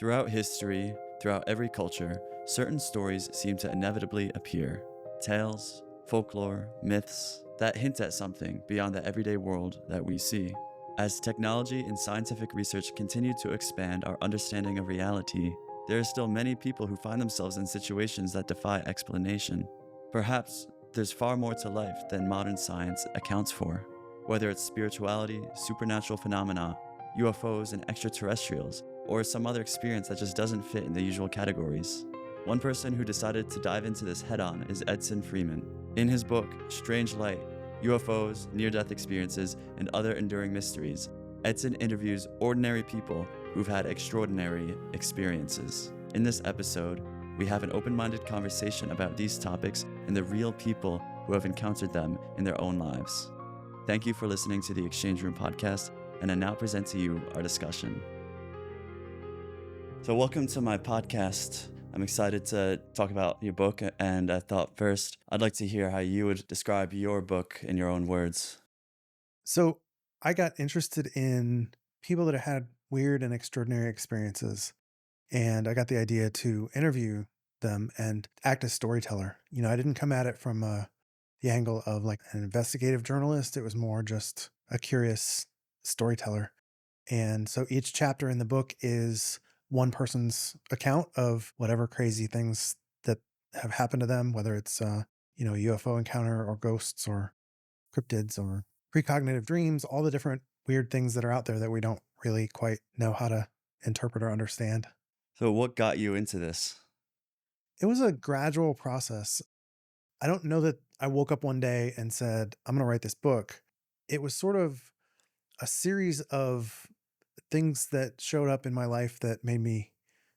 Throughout history, throughout every culture, certain stories seem to inevitably appear. Tales, folklore, myths that hint at something beyond the everyday world that we see. As technology and scientific research continue to expand our understanding of reality, there are still many people who find themselves in situations that defy explanation. Perhaps there's far more to life than modern science accounts for. Whether it's spirituality, supernatural phenomena, UFOs and extraterrestrials, or some other experience that just doesn't fit in the usual categories. One person who decided to dive into this head-on is Edson Freeman. In his book, Strange Light, UFOs, near-death experiences, and other enduring mysteries, Edson interviews ordinary people who've had extraordinary experiences. In this episode, we have an open-minded conversation about these topics and the real people who have encountered them in their own lives. Thank you for listening to the Exchange Room podcast, and I now present to you our discussion. So welcome to my podcast. I'm excited to talk about your book, and I thought first I'd like to hear how you would describe your book in your own words. So I got interested in people that had weird and extraordinary experiences, and I got the idea to interview them and act as storyteller. I didn't come at it from the angle of like an investigative journalist. It was more just a curious storyteller. And so each chapter in the book is one person's account of whatever crazy things that have happened to them, whether it's a UFO encounter or ghosts or cryptids or precognitive dreams, all the different weird things that are out there that we don't really quite know how to interpret or understand. So what got you into this? It was a gradual process. I don't know that I woke up one day and said, I'm going to write this book. It was sort of a series of things that showed up in my life that made me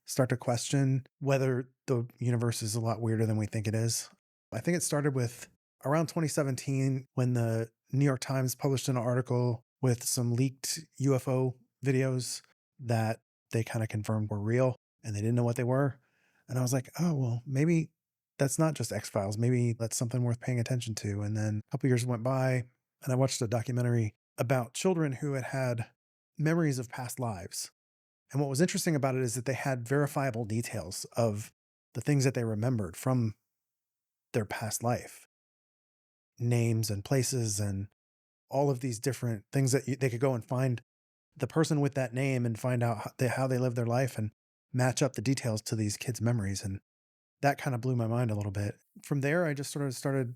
start to question whether the universe is a lot weirder than we think it is. I think it started with around 2017 when the New York Times published an article with some leaked UFO videos that they kind of confirmed were real and they didn't know what they were. And I was like, oh, well, maybe that's not just X-Files. Maybe that's something worth paying attention to. And then a couple years went by and I watched a documentary about children who had memories of past lives. And what was interesting about it is that they had verifiable details of the things that they remembered from their past life. Names and places and all of these different things that they could go and find the person with that name and find out how they lived their life and match up the details to these kids' memories. And that kind of blew my mind a little bit. From there, I just sort of started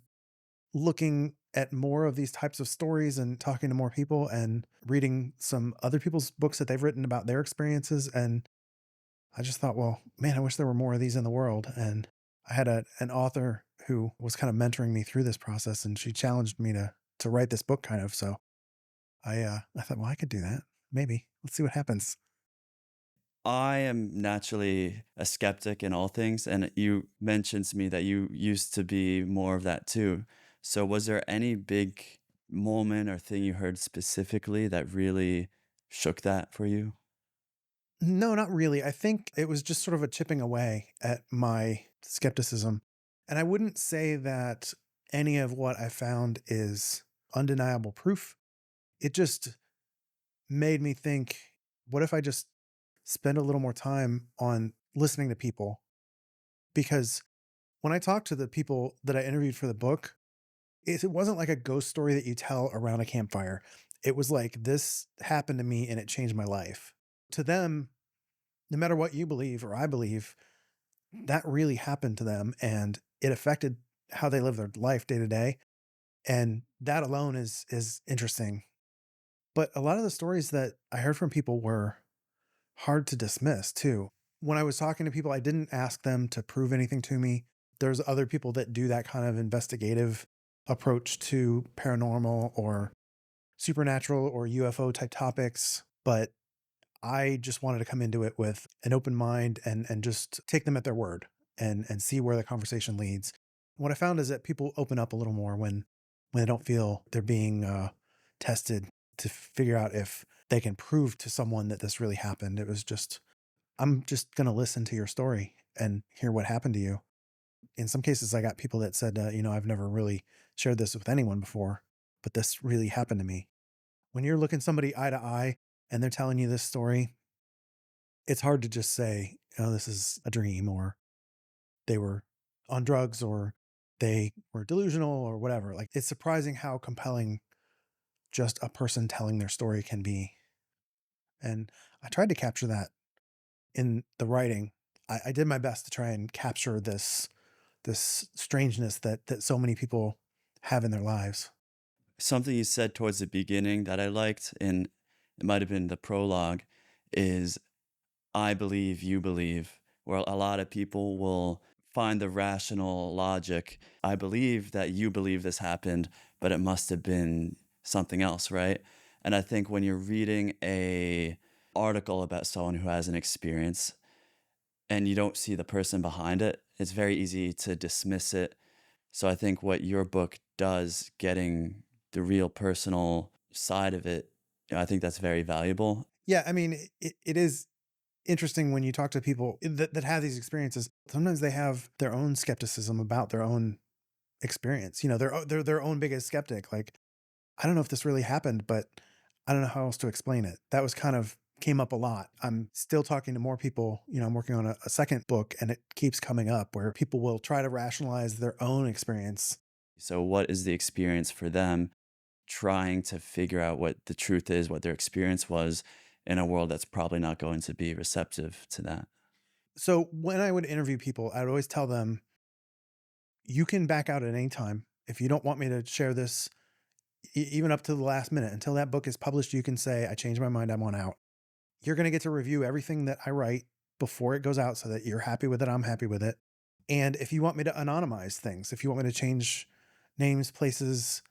looking at more of these types of stories and talking to more people and reading some other people's books that they've written about their experiences. And I just thought, well, man, I wish there were more of these in the world. And I had an author who was kind of mentoring me through this process, and she challenged me to write this book kind of. So I thought, well, I could do that. Maybe. Let's see what happens. I am naturally a skeptic in all things, and you mentioned to me that you used to be more of that too. So was there any big moment or thing you heard specifically that really shook that for you? No, not really. I think it was just sort of a chipping away at my skepticism. And I wouldn't say that any of what I found is undeniable proof. It just made me think, what if I just spend a little more time on listening to people? Because when I talked to the people that I interviewed for the book, it wasn't like a ghost story that you tell around a campfire. It was like, this happened to me and it changed my life. To them, no matter what you believe or I believe, that really happened to them and it affected how they live their life day to day. And that alone is interesting. But a lot of the stories that I heard from people were hard to dismiss too. When I was talking to people, I didn't ask them to prove anything to me. There's other people that do that kind of investigative approach to paranormal or supernatural or UFO type topics. But I just wanted to come into it with an open mind and just take them at their word and see where the conversation leads. What I found is that people open up a little more when they don't feel they're being tested to figure out if they can prove to someone that this really happened. It was just, I'm just going to listen to your story and hear what happened to you. In some cases, I got people that said, I've never really shared this with anyone before, but this really happened to me. When you're looking somebody eye to eye and they're telling you this story, it's hard to just say, oh, this is a dream, or they were on drugs, or they were delusional, or whatever. Like, it's surprising how compelling just a person telling their story can be. And I tried to capture that in the writing. I did my best to try and capture this strangeness that so many people have in their lives. Something you said towards the beginning that I liked, and it might have been the prologue, is I believe, you believe, where a lot of people will find the rational logic. I believe that you believe this happened, but it must have been something else, right? And I think when you're reading a article about someone who has an experience and you don't see the person behind it, it's very easy to dismiss it. So I think what your book does, getting the real personal side of it, I think that's very valuable. Yeah, I mean, it is interesting when you talk to people that have these experiences. Sometimes they have their own skepticism about their own experience. You know, they're their own biggest skeptic. Like, I don't know if this really happened, but I don't know how else to explain it. That was kind of came up a lot. I'm still talking to more people. You know, I'm working on a second book, and it keeps coming up where people will try to rationalize their own experience. So, what is the experience for them trying to figure out what the truth is, what their experience was in a world that's probably not going to be receptive to that? So when I would interview people, I'd always tell them, you can back out at any time. If you don't want me to share this, even up to the last minute, until that book is published, you can say, I changed my mind, I want out. You're going to get to review everything that I write before it goes out so that you're happy with it, I'm happy with it. And if you want me to anonymize things, if you want me to change names, places,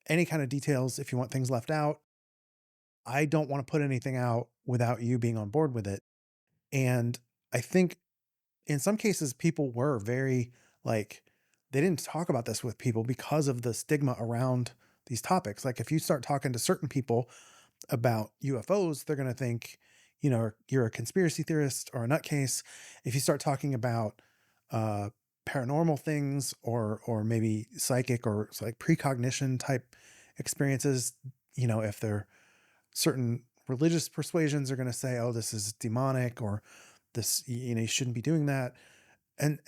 any kind of details, if you want things left out, I don't want to put anything out without you being on board with it. And I think in some cases, people were very like, they didn't talk about this with people because of the stigma around these topics. Like, if you start talking to certain people about UFOs, they're going to think, you know, you're a conspiracy theorist or a nutcase. If you start talking about paranormal things, or maybe psychic or like precognition type experiences, you know, if they're certain religious persuasions, are going to say, oh, this is demonic, or this, you know, you shouldn't be doing that. And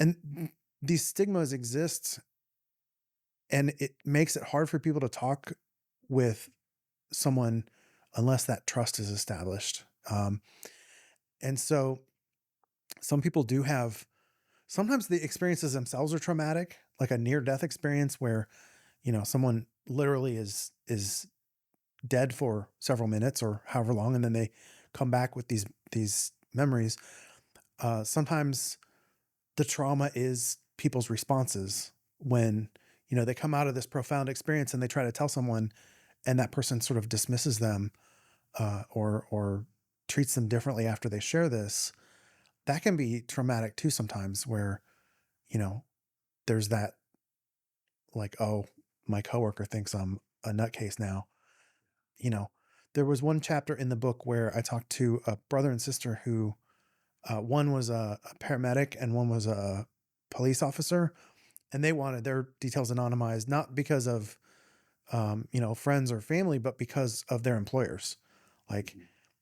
these stigmas exist, and it makes it hard for people to talk with someone unless that trust is established. And so some people do have, sometimes the experiences themselves are traumatic, like a near death experience where, you know, someone literally is dead for several minutes or however long, and then they come back with these memories. Sometimes the trauma is people's responses when, you know, they come out of this profound experience and they try to tell someone, and that person sort of dismisses them, or treats them differently after they share this. That can be traumatic too sometimes, where, you know, there's that, like, oh, my coworker thinks I'm a nutcase now. You know, there was one chapter in the book where I talked to a brother and sister who, one was a paramedic and one was a police officer, and they wanted their details anonymized, not because of, you know, friends or family, but because of their employers. Like,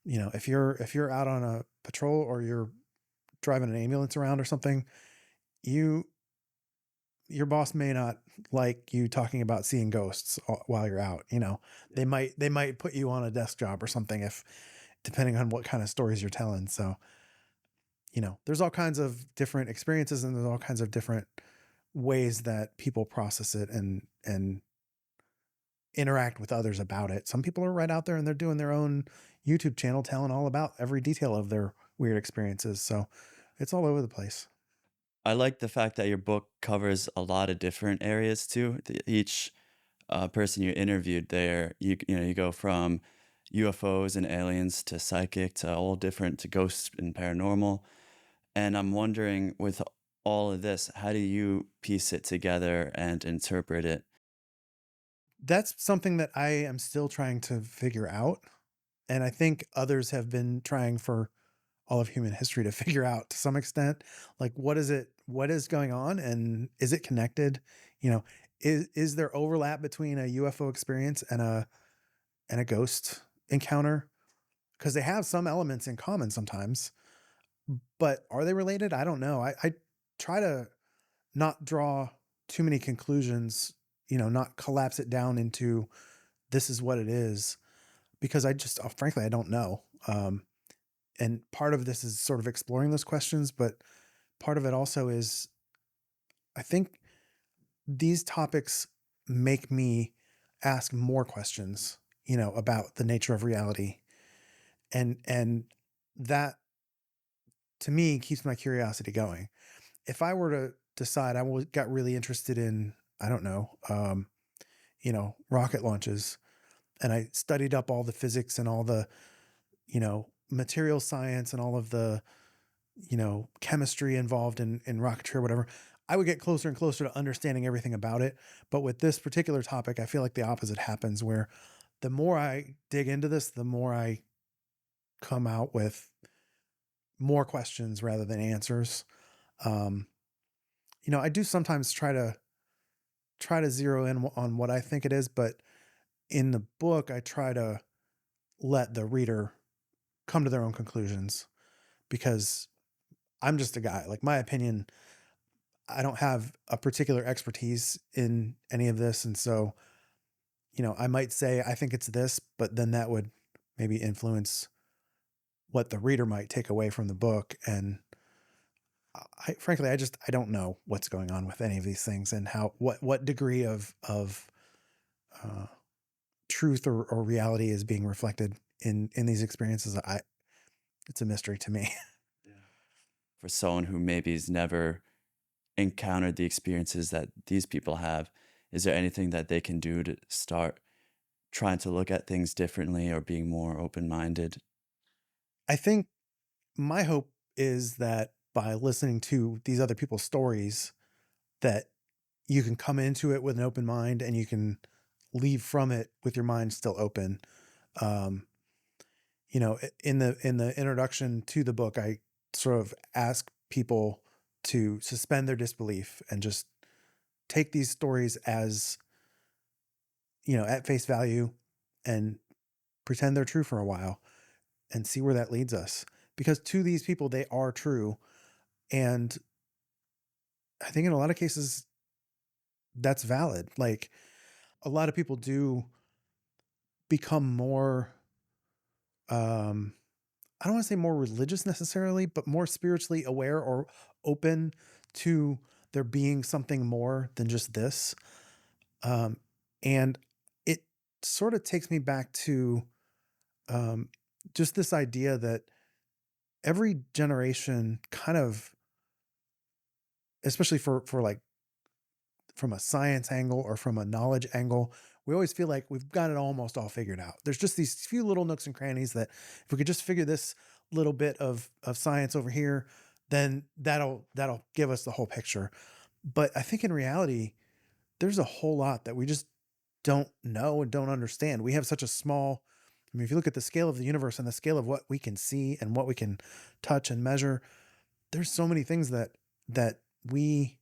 you know, if you're out on a patrol, or you're driving an ambulance around or something, you your boss may not like you talking about seeing ghosts while you're out. You know, they might put you on a desk job or something, if depending on what kind of stories you're telling. So, you know, there's all kinds of different experiences, and there's all kinds of different ways that people process it and interact with others about it. Some people are right out there and they're doing their own YouTube channel telling all about every detail of their weird experiences. So it's all over the place. I like the fact that your book covers a lot of different areas too. Each person you interviewed there, you know, you go from UFOs and aliens to psychic to all different to ghosts and paranormal. And I'm wondering, with all of this, how do you piece it together and interpret it? That's something that I am still trying to figure out. And I think others have been trying for all of human history to figure out to some extent. Like, what is going on, and is it connected? You know, is there overlap between a UFO experience and a ghost encounter? Because they have some elements in common sometimes. But are they related? I don't know. I try to not draw too many conclusions, not collapse it down into this is what it is, because I just frankly I don't know. And part of this is sort of exploring those questions, but part of it also is I think these topics make me ask more questions, about the nature of reality, and that to me keeps my curiosity going. If I were to decide got really interested in, I don't know, rocket launches, and I studied up all the physics and all the, material science and all of the, chemistry involved in rocketry or whatever, I would get closer and closer to understanding everything about it. But with this particular topic, I feel like the opposite happens, where the more I dig into this, the more I come out with more questions rather than answers. Um, I do sometimes try to zero in on what I think it is, but in the book, I try to let the reader come to their own conclusions, because I'm just a guy. Like, my opinion, I don't have a particular expertise in any of this. And so, I might say, I think it's this, but then that would maybe influence what the reader might take away from the book. And frankly, I don't know what's going on with any of these things, and what degree of uh, truth or reality is being reflected in these experiences. It's a mystery to me. Yeah. For someone who maybe has never encountered the experiences that these people have, is there anything that they can do to start trying to look at things differently or being more open-minded? I think my hope is that by listening to these other people's stories, that you can come into it with an open mind, and you can leave from it with your mind still open. Um, in the introduction to the book, I sort of ask people to suspend their disbelief and just take these stories as, at face value, and pretend they're true for a while and see where that leads us. Because to these people, they are true. And I think in a lot of cases, that's valid. Like, a lot of people do become more, um, I don't want to say more religious necessarily, but more spiritually aware or open to there being something more than just this. Um, and it sort of takes me back to, um, just this idea that every generation kind of, especially for like from a science angle or from a knowledge angle, we always feel like we've got it almost all figured out. There's just these few little nooks and crannies that if we could just figure this little bit of science over here, then that'll give us the whole picture. But I think in reality, there's a whole lot that we just don't know and don't understand. We have such a small, I mean, if you look at the scale of the universe and the scale of what we can see and what we can touch and measure, there's so many things that we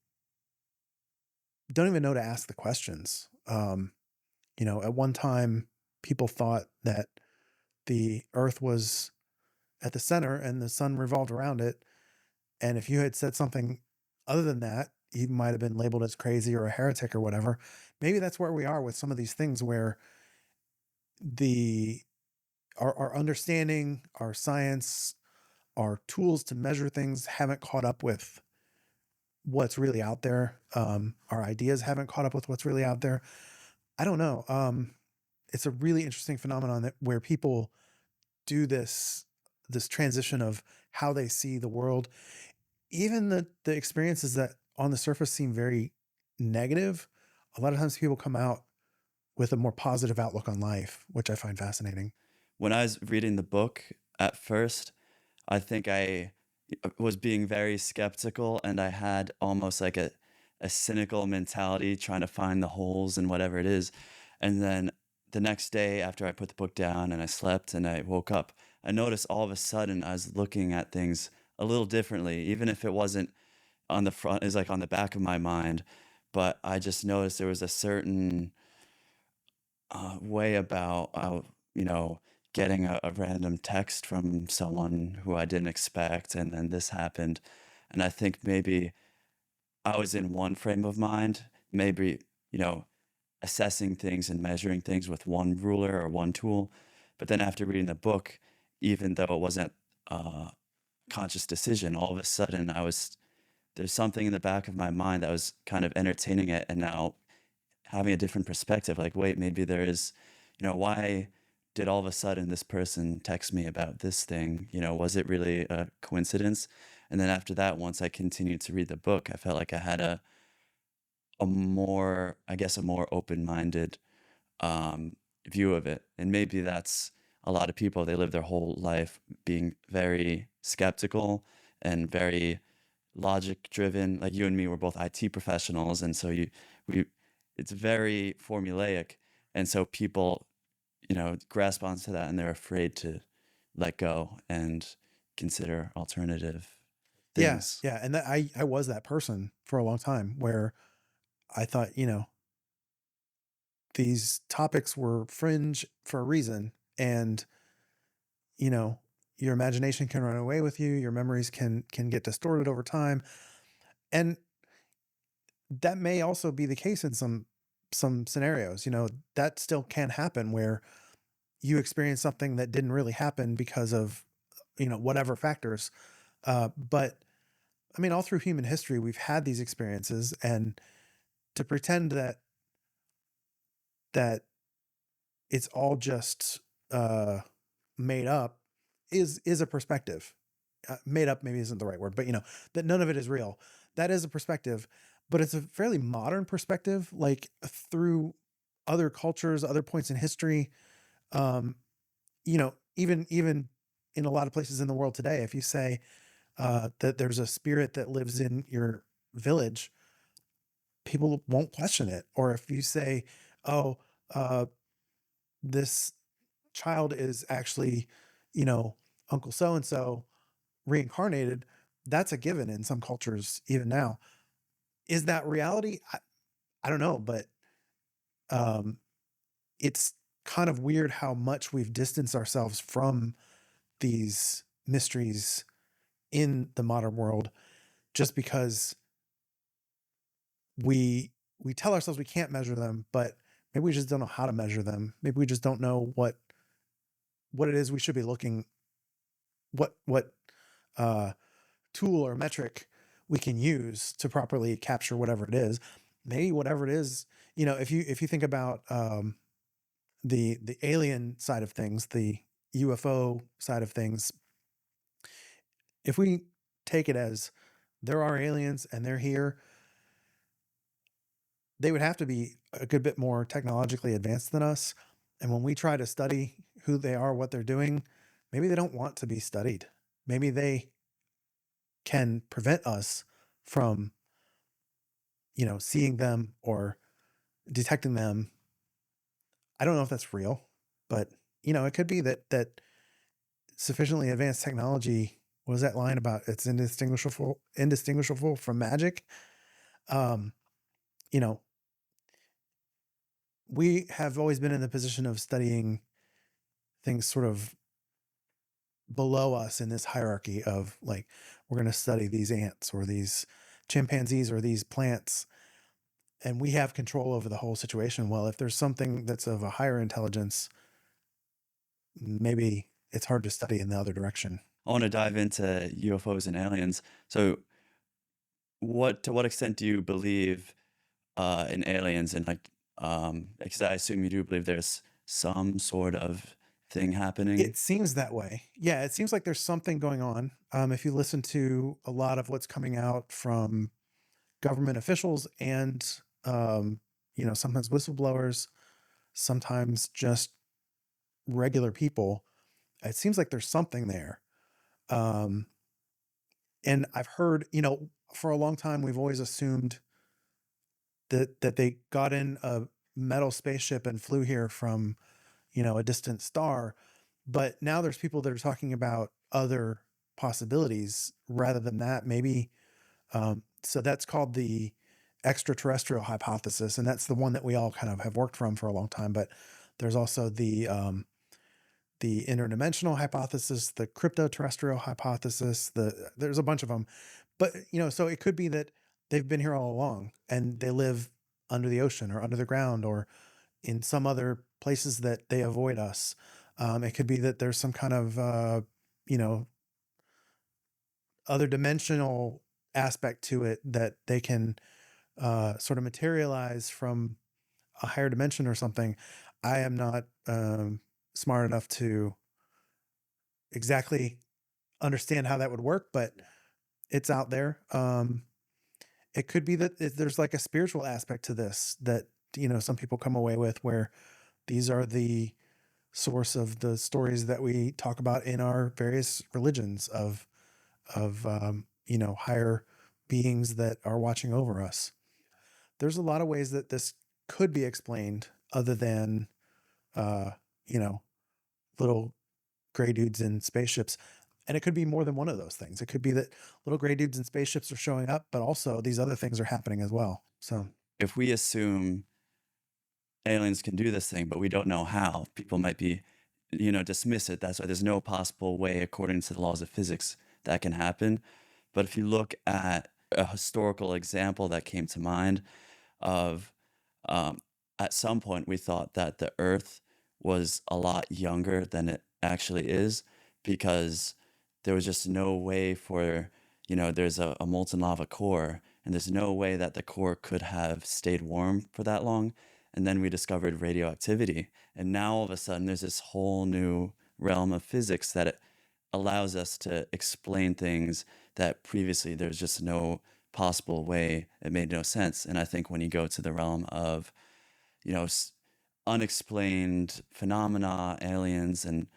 don't even know to ask the questions. At one time, people thought that the Earth was at the center and the sun revolved around it. And if you had said something other than that, you might have been labeled as crazy or a heretic or whatever. Maybe that's where we are with some of these things, where the our understanding, our science, our tools to measure things haven't caught up with what's really out there. Our ideas haven't caught up with what's really out there. I don't know. It's a really interesting phenomenon where people do this transition of how they see the world. Even the experiences that on the surface seem very negative, a lot of times people come out with a more positive outlook on life, which I find fascinating. When I was reading the book at first, I think I was being very skeptical, and I had almost like a cynical mentality trying to find the holes in whatever it is. And then the next day after I put the book down and I slept and I woke up, I noticed all of a sudden I was looking at things a little differently, even if it wasn't on the front, is like on the back of my mind. But I just noticed there was a certain way about, you know, getting a random text from someone who I didn't expect, and then this happened. And I think maybe I was in one frame of mind, maybe, you know, assessing things and measuring things with one ruler or one tool. But then after reading the book, even though it wasn't a conscious decision, all of a sudden there's something in the back of my mind that was kind of entertaining it and now having a different perspective. Like, wait, maybe there is, why did all of a sudden this person text me about this thing? Was it really a coincidence? And then after that, once I continued to read the book, I felt like I had a more, I guess, a more open-minded um, view of it. And maybe that's a lot of people, they live their whole life being very skeptical and very logic driven. Like you and me were both IT professionals. And so we, it's very formulaic. And so people, grasp onto that and they're afraid to let go and consider alternative Yeah, things. yeah, and that I was that person for a long time where I thought, these topics were fringe for a reason, and, you know, your imagination can run away with you, your memories can get distorted over time, and that may also be the case in some scenarios, that still can happen where you experience something that didn't really happen because of, whatever factors, but, I mean, all through human history, we've had these experiences, and to pretend that it's all just made up is a perspective. Made up maybe isn't the right word, but that none of it is real. That is a perspective, but it's a fairly modern perspective. Like through other cultures, other points in history, even in a lot of places in the world today, if you say that there's a spirit that lives in your village, people won't question it. Or if you say, "Oh, uh, this child is actually, you know, Uncle so and so reincarnated," that's a given in some cultures even now. Is that reality? I don't know, but um, it's kind of weird how much we've distanced ourselves from these mysteries in the modern world just because we tell ourselves we can't measure them, but maybe we just don't know how to measure them. Maybe we just don't know what it is we should be looking what uh tool or metric we can use to properly capture whatever it is. Maybe whatever it is, if you think about the alien side of things, the UFO side of things, if we take it as there are aliens and they're here, they would have to be a good bit more technologically advanced than us. And when we try to study who they are, what they're doing, maybe they don't want to be studied. Maybe they can prevent us from, seeing them or detecting them. I don't know if that's real, but it could be that sufficiently advanced technology, what was that line about it's indistinguishable from magic? Um, you know, we have always been in the position of studying things sort of below us in this hierarchy of like, we're going to study these ants or these chimpanzees or these plants, and we have control over the whole situation. Well, if there's something that's of a higher intelligence, maybe it's hard to study in the other direction. I want to dive into UFOs and aliens. So, to what extent do you believe in aliens and because I assume you do believe there's some sort of thing happening. It seems that way. Yeah, it seems like there's something going on. If you listen to a lot of what's coming out from government officials and, sometimes whistleblowers, sometimes just regular people, it seems like there's something there. Um, and I've heard, for a long time, we've always assumed that they got in a metal spaceship and flew here from, a distant star. But now there's people that are talking about other possibilities rather than that. Maybe, so that's called the extraterrestrial hypothesis. And that's the one that we all kind of have worked from for a long time. But there's also the interdimensional hypothesis, the crypto-terrestrial hypothesis, there's a bunch of them. But, so it could be that they've been here all along and they live under the ocean or under the ground or in some other places that they avoid us. It could be that there's some kind of, you know, other dimensional aspect to it that they can sort of materialize from a higher dimension or something. I am not smart enough to exactly understand how that would work, but it's out there. It could be that there's like a spiritual aspect to this that, some people come away with, where these are the source of the stories that we talk about in our various religions of higher beings that are watching over us. There's a lot of ways that this could be explained other than, uh, you know, little gray dudes in spaceships. And it could be more than one of those things. It could be that little gray dudes in spaceships are showing up, but also these other things are happening as well. So, If we assume aliens can do this thing, but we don't know how, people might be, dismiss it. That's why there's no possible way, according to the laws of physics, that can happen. But if you look at a historical example that came to mind of, at some point we thought that the Earth was a lot younger than it actually is, because there was just no way for, there's a molten lava core, and there's no way that the core could have stayed warm for that long. And then we discovered radioactivity. And now all of a sudden there's this whole new realm of physics that it allows us to explain things that previously there's just no possible way. It made no sense. And I think when you go to the realm of, you know, s- unexplained phenomena, aliens, and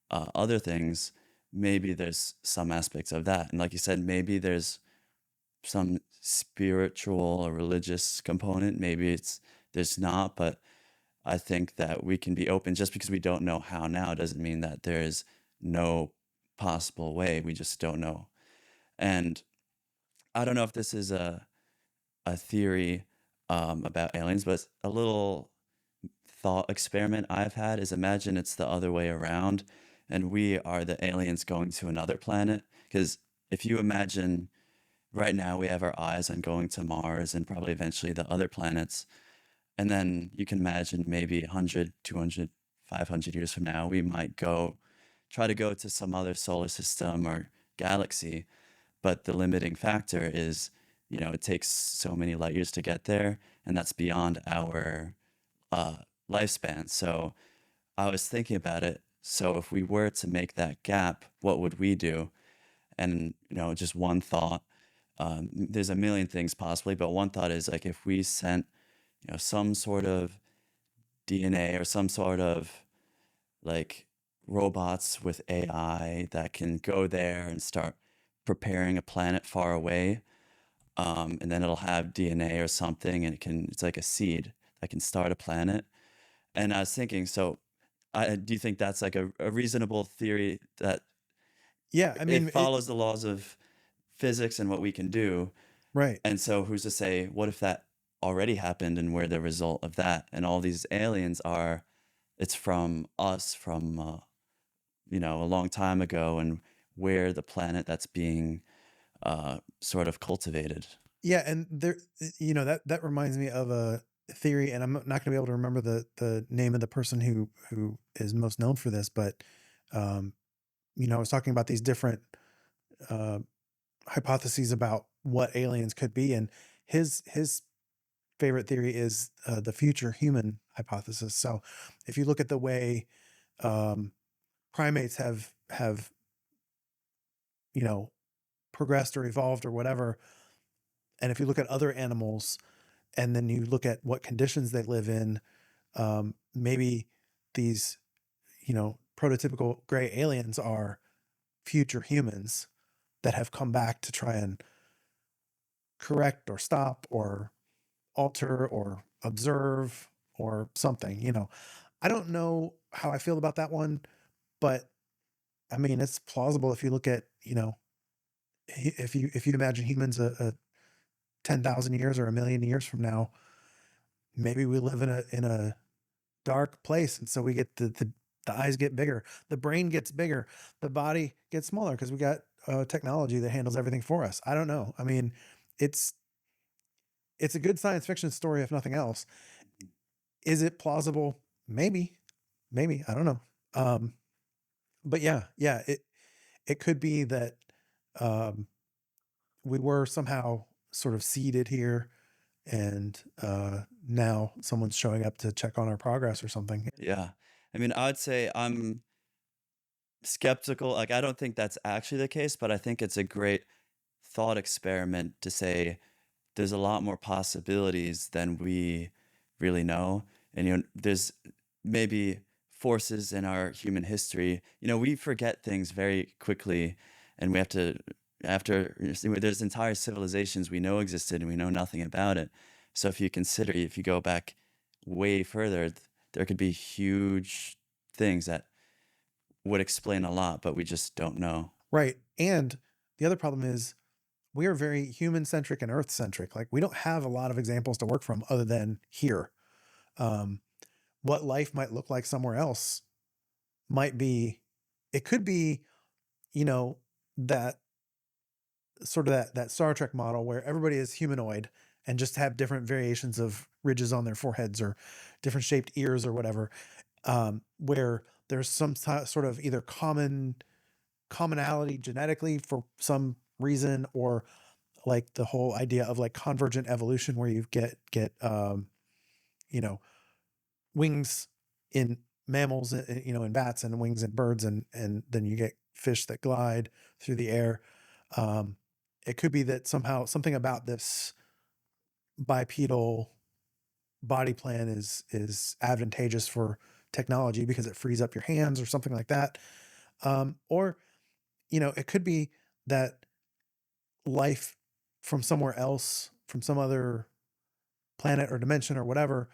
other things, maybe there's some aspects of that. And like you said, maybe there's some spiritual or religious component. Maybe there's not, but I think that we can be open. Just because we don't know how now doesn't mean that there is no possible way. We just don't know. And I don't know if this is a theory about aliens, but a little thought experiment I've had is, imagine it's the other way around and we are the aliens going to another planet. Because if you imagine, right now we have our eyes on going to Mars and probably eventually the other planets. And then you can imagine maybe 100, 200, 500 years from now, we might try to go to some other solar system or galaxy. But the limiting factor is, it takes so many light years to get there, and that's beyond our uh, lifespan. So I was thinking about it. So if we were to make that gap, what would we do? And, just one thought, there's a million things possibly, but one thought is, like, if we sent, some sort of DNA or some sort of, like, robots with AI that can go there and start preparing a planet far away, and then it'll have DNA or something, and it's like a seed that can start a planet. And I was thinking, so do you think that's like a reasonable theory, that yeah, I it mean, follows the laws of physics and what we can do? right. And so who's to say, what if that already happened and we're the result of that? And all these aliens it's from us, from, a long time ago, and we're the planet that's being sort of cultivated. Yeah, and that reminds me of a theory, and I'm not going to be able to remember the name of the person who is most known for this, but um, I was talking about these different uh, hypotheses about what aliens could be, and his favorite theory is the future human hypothesis. So, if you look at the way um, primates have progressed or evolved or whatever, and if you look at other animals and then you look at what conditions they live in, maybe these, prototypical gray aliens are future humans that have come back to try and correct or stop or alter or observe or something. I don't know how I feel about that one, but I mean, it's plausible if you look at, if you imagine humans a 10,000 years or a million years from now, maybe we live in a dark place, and so we get the The eyes get bigger, the brain gets bigger, the body gets smaller because we got technology that handles everything for us. I don't know. I mean, it's it's a good science fiction story if nothing else. Is it plausible? Maybe, maybe, I don't know. Um, but yeah, it could be that um, we were somehow sort of seeded here, and now someone's showing up to check on our progress or something. Yeah. I mean, I would say I'm skeptical. Like, I don't think that's actually the case, but I think it's a great thought experiment to say there's a lot more possibilities than we really know. And, there's maybe forces in our human history. We forget things very quickly, and we have to, after, there's entire civilizations we know existed and we know nothing about it. So if you go back way further, there could be huge things that would explain a lot, but we just don't know. Right. And the other problem is we are very human centric and earth centric. Like, we don't have a lot of examples to work from other than here. Um, what life might look like somewhere else might be, it could be, you know, that sort of that Star Trek model where everybody is humanoid and just have different variations of ridges on their foreheads or different shaped ears or whatever. Where there's some sort of either commonality genetically for some reason, or like the whole idea of like convergent evolution where you get you know wings in mammals, in bats, and wings in birds, and then you get fish that glide through the air. um it could be that somehow something about this bipedal body plan is advantageous for technology because it frees up your hands or something like that. Or it could be that life from somewhere else, from some other planet or dimension or whatever,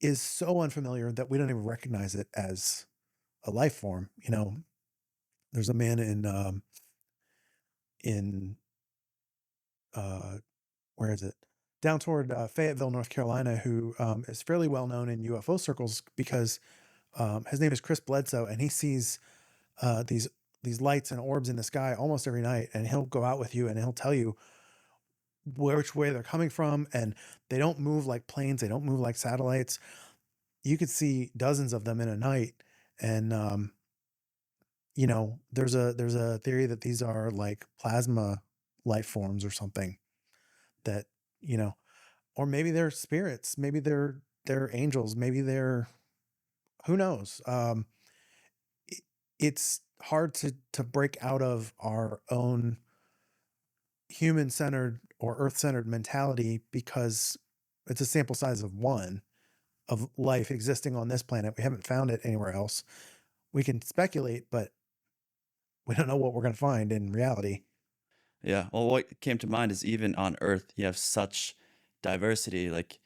is so unfamiliar that we don't even recognize it as a life form. There's a man in uh, where is it? Down toward Fayetteville, North Carolina, who is fairly well known in UFO circles because his name is Chris Bledsoe, and he sees these lights and orbs in the sky almost every night, and he'll go out with you and he'll tell you which way they're coming from, and they don't move like planes, they don't move like satellites. You could see dozens of them in a night, and there's a theory that these are like plasma life forms or something, that you know or maybe they're spirits, maybe they're angels, maybe they're, who knows. It's hard to break out of our own human centered or earth centered mentality because it's a sample size of one of life existing on this planet. We haven't found it anywhere else. We can speculate, but we don't know what we're going to find in reality. Yeah. Well, what came to mind is even on Earth, you have such diversity. Like,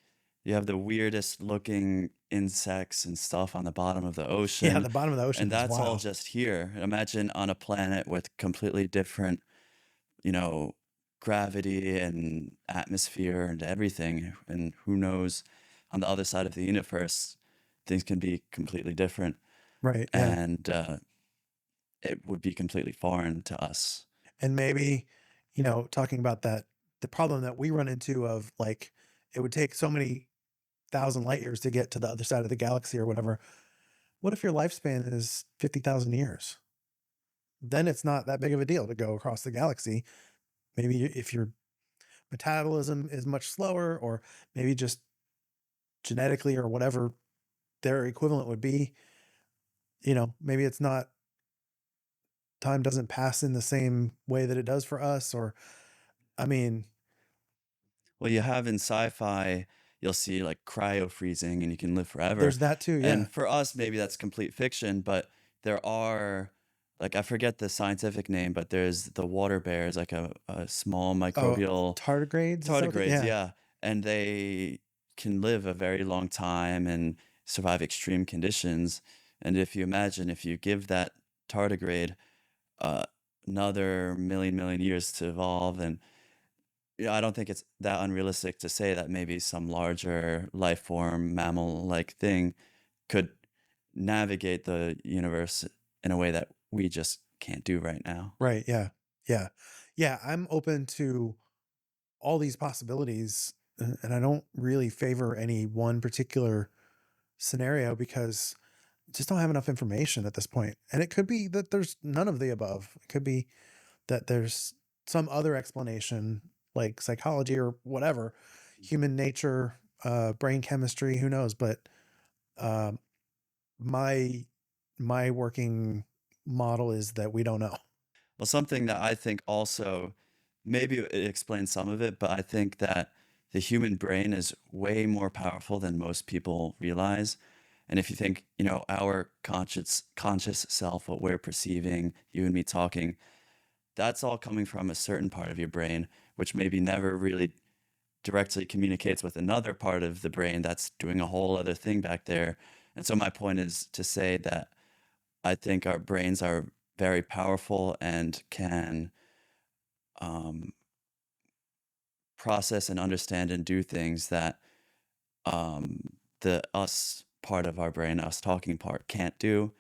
you have the weirdest looking insects and stuff on the bottom of the Yeah, ocean, the bottom of the and ocean is that's all wild. just here. Imagine on a planet with completely different, you know, gravity and atmosphere and everything, and who knows, on the other side of the universe, things can be completely different, Right. Yeah. and it would be completely foreign to us. And maybe, talking about that, the problem that we run into of like, it would take so many thousand light years to get to the other side of the galaxy or whatever. What if your lifespan is 50,000 years? Then it's not that big of a deal to go across the galaxy. Maybe if your metabolism is much slower, or maybe just genetically or whatever their equivalent would be, maybe it's not, time doesn't pass in the same way that it does for us. Or, I mean, Well, you have in sci-fi, you'll see like cryo freezing and you can live forever. there's that too. Yeah. And for us, maybe that's complete fiction, but there are, like, I forget the scientific name, but there's the water bears, like a small Oh, microbial tardigrades. Is that what tardigrades, yeah. yeah. And they can live a very long time and survive extreme conditions. And if you imagine, if you give that tardigrade uh, another million years to evolve, and I don't think it's that unrealistic to say that maybe some larger life form, mammal-like thing could navigate the universe in a way that we just can't do right now. Right. Yeah. Yeah. Yeah. I'm open to all these possibilities, and I don't really favor any one particular scenario because I just don't have enough information at this point. And it could be that there's none of the above. It could be that there's some other explanation, like psychology or whatever, human nature, brain chemistry, who knows? But um, my my working model is that we don't know. Well, something that I think also, maybe it explains some of it, but I think that the human brain is way more powerful than most people realize. And if you think, our conscious self, what we're perceiving, you and me talking, that's all coming from a certain part of your brain, which maybe never really directly communicates with another part of the brain that's doing a whole other thing back there. And so my point is to say that I think our brains are very powerful and can um, process and understand and do things that um, the us part of our brain, us talking part, can't do.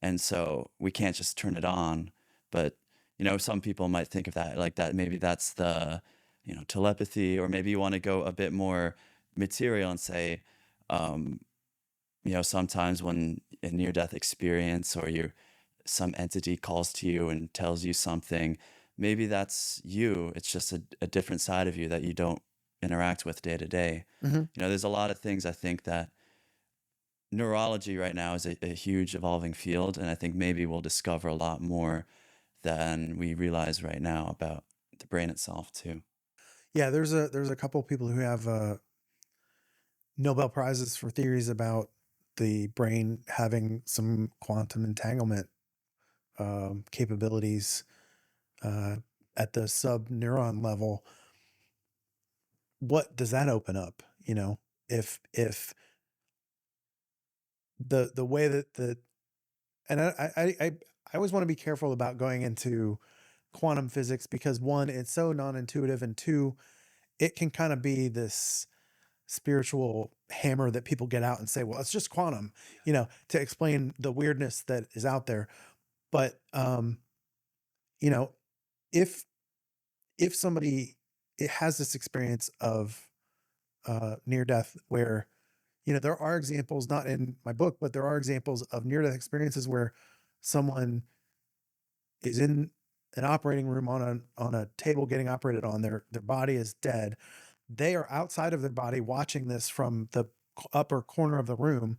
And so we can't just turn it on. But, some people might think of that like that. Maybe that's the, telepathy, or maybe you want to go a bit more material and say, um, sometimes when a near death experience or some entity calls to you and tells you something, maybe that's you. It's just a different side of you that you don't interact with day to day. Hmm. There's a lot of things I think that neurology right now is a huge evolving field. And I think maybe we'll discover a lot more than we realize right now about the brain itself, too. Yeah, there's a couple people who have Nobel prizes for theories about the brain having some quantum entanglement capabilities uh, at the sub neuron level. What does that open up? If the way that the and I always want to be careful about going into quantum physics because one, it's so non-intuitive, and two, it can kind of be this spiritual hammer that people get out and say, well, it's just quantum, to explain the weirdness that is out there. But you know, if somebody it has this experience of near death where there are examples, not in my book, but there are examples of near death experiences where someone is in an operating room on a table getting operated on, their body is dead, they are outside of their body watching this from the upper corner of the room,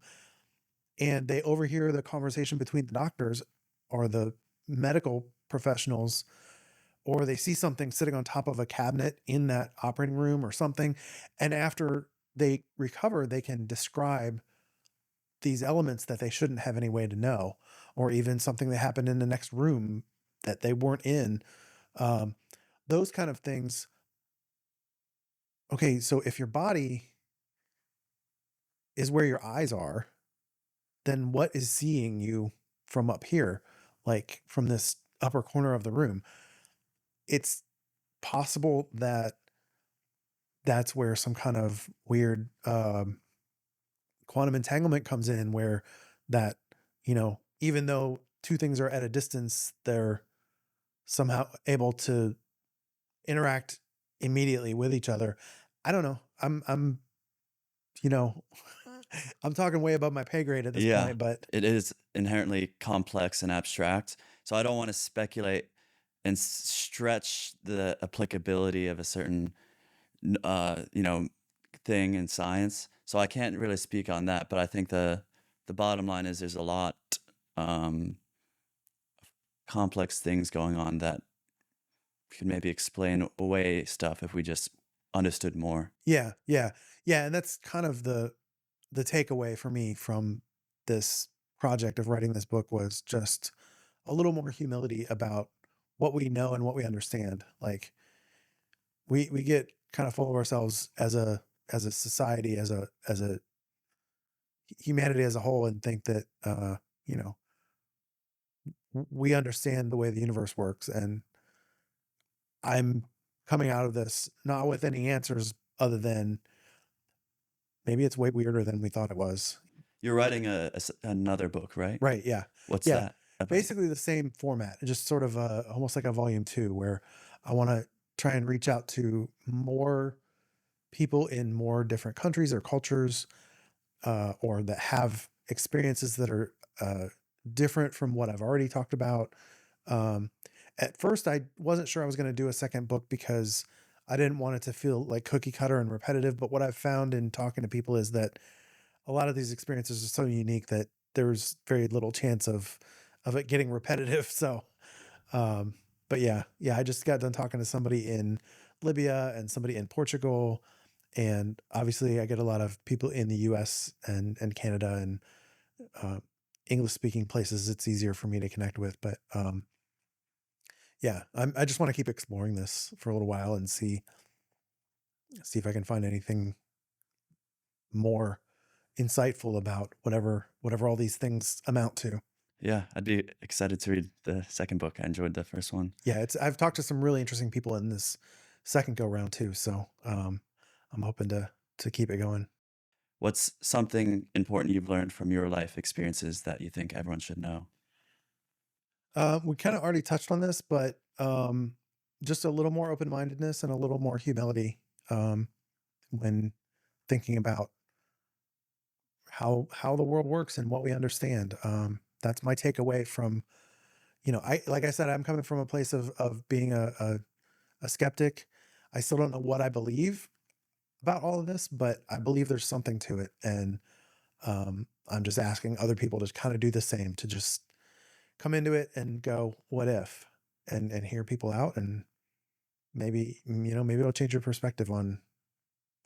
and they overhear the conversation between the doctors or the medical professionals, or they see something sitting on top of a cabinet in that operating room or something, and after they recover they can describe these elements that they shouldn't have any way to know, or even something that happened in the next room that they weren't in. um, those kind of things. Okay, so if your body is where your eyes are, then what is seeing you from up here, like from this upper corner of the room? It's possible that that's where some kind of weird quantum entanglement comes in, where that, even though two things are at a distance, they're somehow able to interact immediately with each other. I don't know. You know, I'm talking way above my pay grade at this Yeah, point, but it is inherently complex and abstract. So I don't want to speculate and stretch the applicability of a certain, you know, thing in science. So I can't really speak on that. But I think the bottom line is there's a lot um, complex things going on that could maybe explain away stuff if we just understood more. yeah, yeah, yeah. And that's kind of the takeaway for me from this project of writing this book, was just a little more humility about what we know and what we understand. Like we get kind of full of ourselves as a society, as a humanity as a whole, and think that you know we understand the way the universe works. And I'm coming out of this not with any answers other than maybe it's way weirder than we thought it was. You're writing another book, right? Right. Yeah. What's Yeah. that about? Basically the same format, just sort of almost like a volume 2 where I want to try and reach out to more people in more different countries or cultures, or that have experiences that are different from what I've already talked about. Um, at first, I wasn't sure I was going to do a second book because I didn't want it to feel like cookie cutter and repetitive. But what I've found in talking to people is that a lot of these experiences are so unique that there's very little chance of it getting repetitive. So, um, but yeah, I just got done talking to somebody in Libya and somebody in Portugal, and obviously I get a lot of people in the U.S. and Canada and uh, English speaking places. It's easier for me to connect with, but yeah, I just want to keep exploring this for a little while and see if I can find anything more insightful about whatever all these things amount to. Yeah, I'd be excited to read the second book. I enjoyed the first one. Yeah, I've talked to some really interesting people in this second go round too, so I'm hoping to keep it going. What's something important you've learned from your life experiences that you think everyone should know? We kind of already touched on this, but just a little more open mindedness and a little more humility when thinking about how the world works and what we understand. That's my takeaway from, I like I said, I'm coming from a place of being a skeptic. I still don't know what I believe about all of this, but I believe there's something to it, and I'm just asking other people to kind of do the same, to just come into it and go, what if, and hear people out, and maybe maybe it'll change your perspective on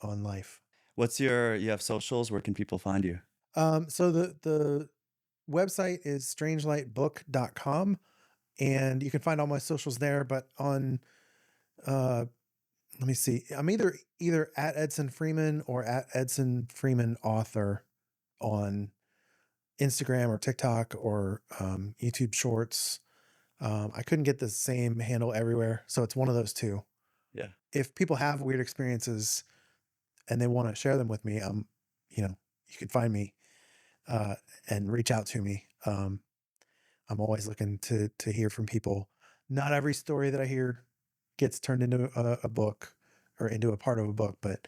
life. You have socials? Where can people find you? So the website is strangelightbook.com, and you can find all my socials there. But on uh, let me see, I'm either at Edson Freeman or at Edson Freeman author on Instagram or TikTok or YouTube Shorts. I couldn't get the same handle everywhere, so it's one of those two. Yeah. If people have weird experiences and they want to share them with me, you could find me uh, and reach out to me. I'm always looking to hear from people. Not every story that I hear gets turned into a book or into a part of a book, but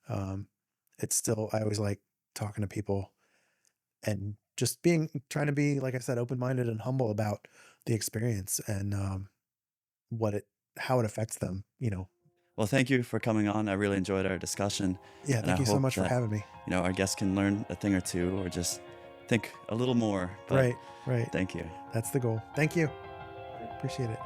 um, it's still, I always like talking to people and just trying to be, like I said, open minded and humble about the experience and how it affects them. Well, thank you for coming on. I really enjoyed our discussion, Yeah, and I thank you so hope much for that having me. our guests can learn a thing or two, or just think a little more. But Right, right. thank you. That's the goal. Thank you. Appreciate it.